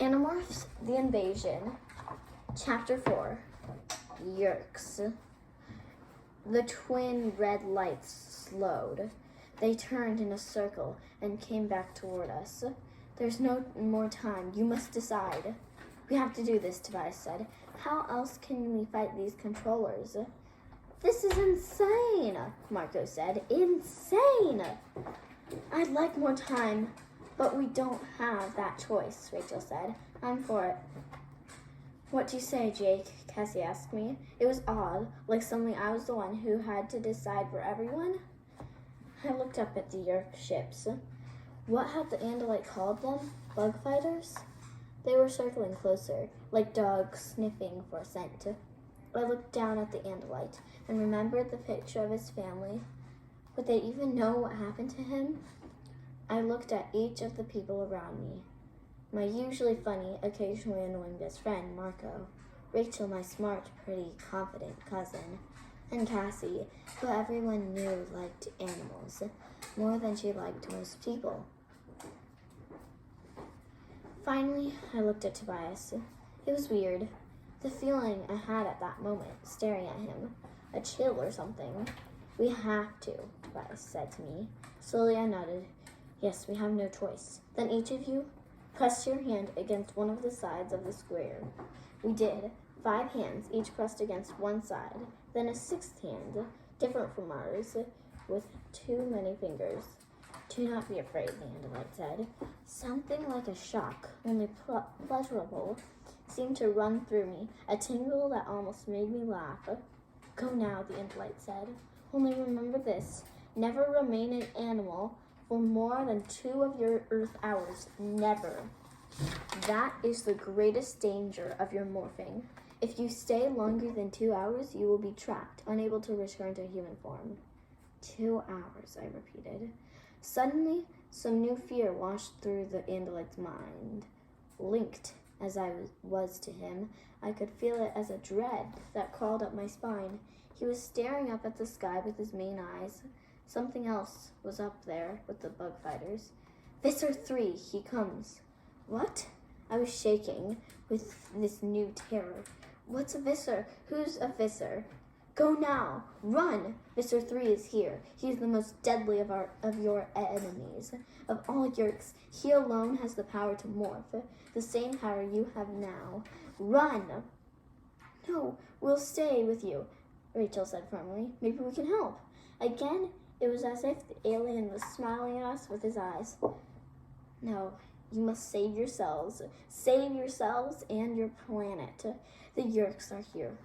Animorphs, the Invasion, Chapter 4, Yerks. The twin red lights slowed. They turned in a circle and came back toward us. There's no more time. You must decide. We have to do this, Tobias said. How else can we fight these controllers? This is insane, Marco said. Insane! I'd like more time, but we don't have that choice, Rachel said. I'm for it. What do you say, Jake? Cassie asked me. It was odd, like suddenly I was the one who had to decide for everyone. I looked up at the Yerk ships. What had the Andalite called them? Bug fighters? They were circling closer, like dogs sniffing for scent. I looked down at the Andalite and remembered the picture of his family. Would they even know what happened to him? I looked at each of the people around me. My usually funny, occasionally annoying best friend, Marco. Rachel, my smart, pretty, confident cousin. And Cassie, who everyone knew liked animals more than she liked most people. Finally, I looked at Tobias. It was weird. The feeling I had at that moment, staring at him. A chill or something. We have to, Tobias said to me. Slowly I nodded. Yes, we have no choice. Then each of you pressed your hand against one of the sides of the square. We did. 5 hands, each pressed against one side. Then a 6th hand, different from ours, with too many fingers. Do not be afraid, the Andalite said. Something like a shock, only pleasurable, seemed to run through me, a tingle that almost made me laugh. Go now, the Andalite said. Only remember this. Never remain an animal for more than 2 of your Earth hours. Never. That is the greatest danger of your morphing. If you stay longer than 2 hours, you will be trapped, unable to return to human form. 2 hours, I repeated. Suddenly, some new fear washed through the Andalite's mind. Linked as I was to him, I could feel it as a dread that crawled up my spine. He was staring up at the sky with his main eyes. Something else was up there with the bug fighters. Visser 3, he comes. What? I was shaking with this new terror. What's a Visser? Who's a Visser? Go now! Run! Visser 3 is here. He is the most deadly of your enemies. Of all Yerks, he alone has the power to morph. The same power you have now. Run! No, we'll stay with you, Rachel said firmly. Maybe we can help. Again, it was as if the alien was smiling at us with his eyes. No, you must save yourselves. Save yourselves and your planet. The Yerks are here.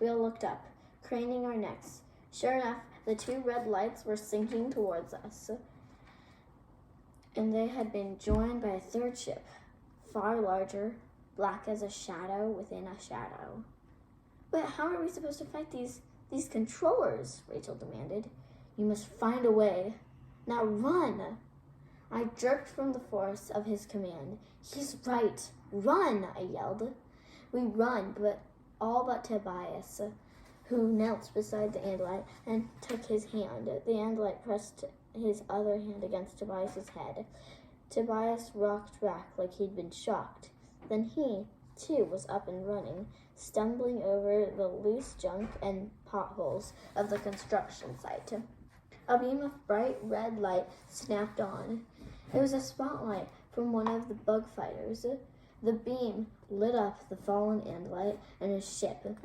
We all looked up, craning our necks. Sure enough, the 2 red lights were sinking towards us, and they had been joined by a 3rd ship, far larger, black as a shadow within a shadow. But how are we supposed to fight these controllers? Rachel demanded. You must find a way. Now run! I jerked from the force of his command. He's right. Run, I yelled. We run, all but Tobias, who knelt beside the Andalite and took his hand. The Andalite pressed his other hand against Tobias's head. Tobias rocked back like he'd been shocked. Then he, too, was up and running, stumbling over the loose junk and potholes of the construction site. A beam of bright red light snapped on. It was a spotlight from one of the bug fighters. The beam lit up the fallen Andalite and his ship.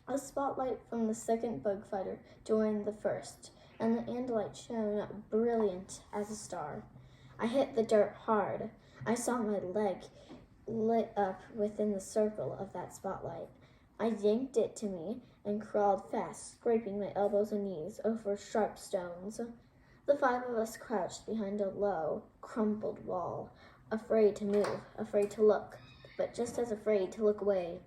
A spotlight from the 2nd bug fighter joined the 1st, and the Andalite shone brilliant as a star. I hit the dirt hard. I saw my leg lit up within the circle of that spotlight. I yanked it to me and crawled fast, scraping my elbows and knees over sharp stones. The 5 of us crouched behind a low, crumpled wall, afraid to move, afraid to look, but just as afraid to look away.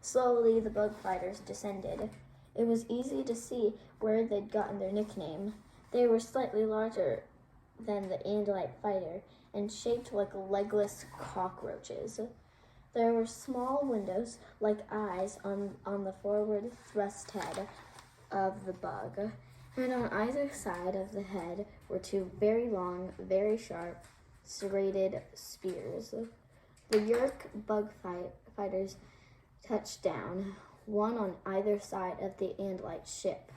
Slowly, the bug fighters descended. It was easy to see where they'd gotten their nickname. They were slightly larger than the Andalite fighter and shaped like legless cockroaches. There were small windows like eyes on the forward thrust head of the bug, and on either side of the head were 2 very long, very sharp, serrated spears. The Yerk fighters touched down, one on either side of the Andalite ship.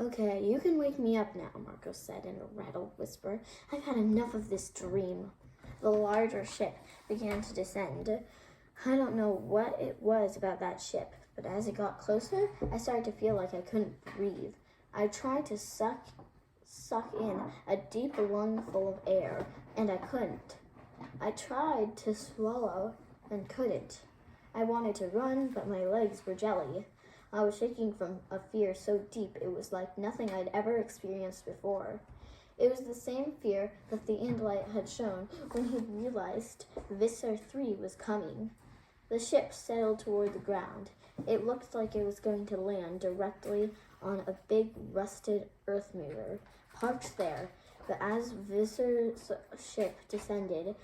Okay, you can wake me up now, Marco said in a rattled whisper. I've had enough of this dream. The larger ship began to descend. I don't know what it was about that ship, but as it got closer, I started to feel like I couldn't breathe. I tried to suck in a deep lungful of air, and I couldn't. I tried to swallow and couldn't. I wanted to run, but my legs were jelly. I was shaking from a fear so deep it was like nothing I'd ever experienced before. It was the same fear that the Andalite had shown when he realized Visser 3 was coming. The ship settled toward the ground. It looked like it was going to land directly on a big rusted earth mover parked there, but as Visser's ship descended,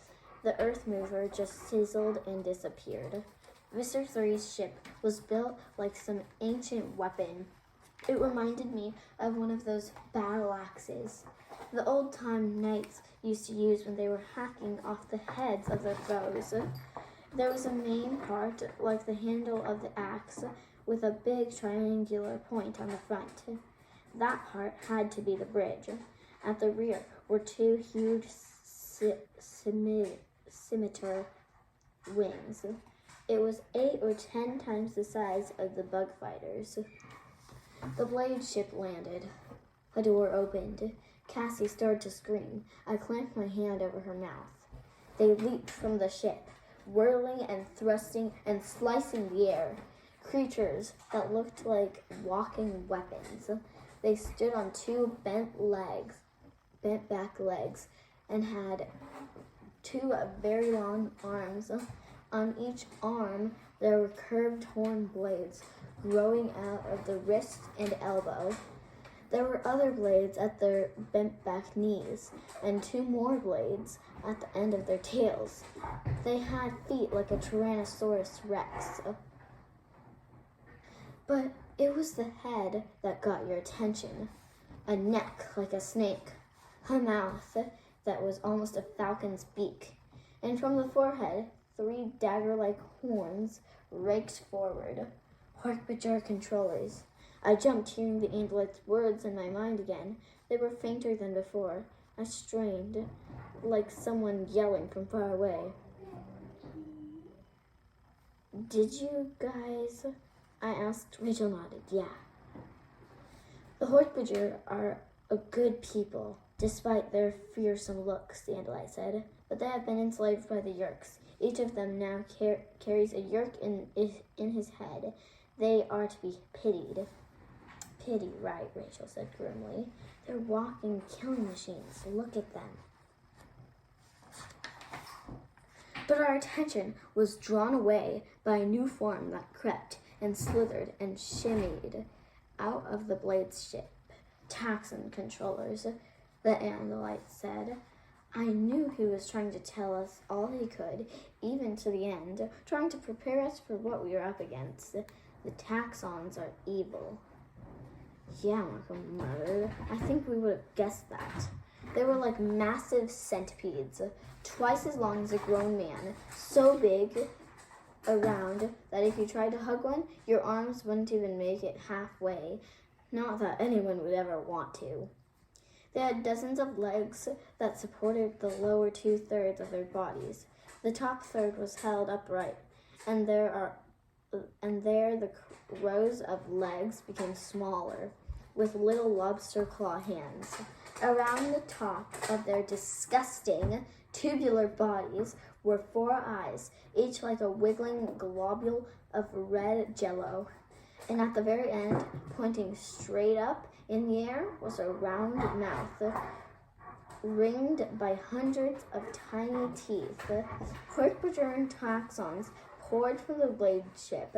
the earth mover just sizzled and disappeared. Visser 3's ship was built like some ancient weapon. It reminded me of one of those battle axes the old-time knights used to use when they were hacking off the heads of their foes. There was a main part, like the handle of the axe, with a big triangular point on the front. That part had to be the bridge. At the rear were two huge scimitar wings. It was 8 or 10 times the size of the bug fighters. The blade ship landed. A door opened. Cassie started to scream. I clamped my hand over her mouth. They leaped from the ship, whirling and thrusting and slicing the air. Creatures that looked like walking weapons. They stood on two bent back legs, and had two very long arms. On each arm, there were curved horn blades growing out of the wrist and elbow. There were other blades at their bent back knees, and 2 more blades at the end of their tails. They had feet like a Tyrannosaurus Rex. But it was the head that got your attention. A neck like a snake. A mouth that was almost a falcon's beak. And from the forehead, 3 dagger-like horns raked forward. Hork-Bajor controllers. I jumped, hearing the Andalite's words in my mind again. They were fainter than before. I strained, like someone yelling from far away. Did you guys? I asked. Rachel nodded. Yeah. The Hork-Bajor are a good people, despite their fearsome looks, the Andalite said. But they have been enslaved by the Yerks. Each of them now carries a Yerk in his head. They are to be pitied. Pity, right, Rachel said grimly. They're walking killing machines. Look at them. But our attention was drawn away by a new form that crept and slithered and shimmied out of the blade's ship. Taxon controllers, the Andalite said. I knew he was trying to tell us all he could, even to the end, trying to prepare us for what we were up against. The Taxons are evil. Yeah, Marco muttered. I think we would have guessed that. They were like massive centipedes, twice as long as a grown man, so big around that if you tried to hug one, your arms wouldn't even make it halfway. Not that anyone would ever want to. They had dozens of legs that supported the lower 2/3 of their bodies. The top third was held upright, and there the rows of legs became smaller, with little lobster claw hands. Around the top of their disgusting, tubular bodies were 4 eyes, each like a wiggling globule of red jello. And at the very end, pointing straight up in the air, was a round mouth, ringed by hundreds of tiny teeth. Hork-Bajor and Taxons poured from the blade ship,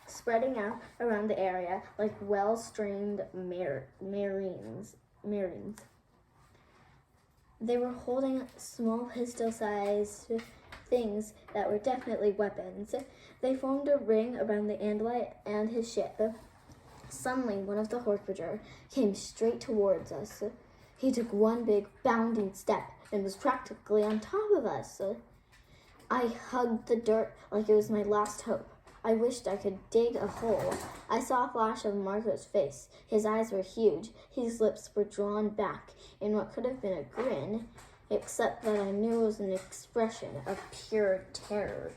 spreading out around the area like well-strained marines. They were holding small pistol-sized things that were definitely weapons. They formed a ring around the Andalite and his ship. Suddenly, one of the Hork-Bajor came straight towards us. He took one big bounding step and was practically on top of us. I hugged the dirt like it was my last hope. I wished I could dig a hole. I saw a flash of Marco's face. His eyes were huge. His lips were drawn back in what could have been a grin, except that I knew it was an expression of pure terror.